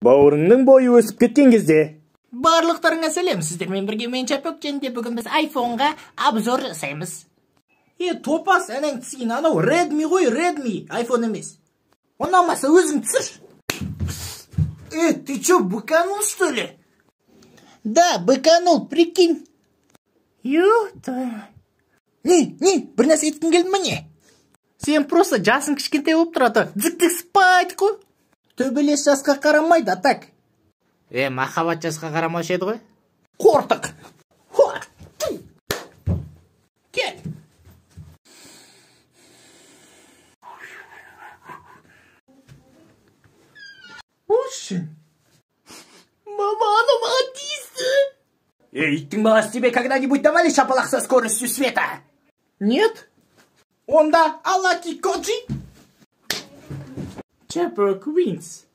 Бауырыңның бойы өсіп кеткен кезде. Барлықтарыңа сәлем, сіздермен бірге мен Чапек, және бүгін біз iPhone-ға обзор жасаймыз. Топас, әнің түскен, анау Redmi ғой, Redmi, iPhone емес. Ұнамаса өзің түсір. Ты чё, быканул, что ли? Да, быканул, прикинь. Ёпта. Бір нәрсе еткің келді ме не? Сен просто жасың кішкентай болып тұрады. Дзік-дзік спайт қой. Төбелес жасқа қарамайды, а так. Махаббат жасқа қарамаушы еді ғой. Қортық. Кел. Ушин. Мама, оно маған тиісті. Иттің баласы тебе когда-нибудь давали шапалақ со скоростью света? Нет? Онда Алаки Коджи? Chapek wins.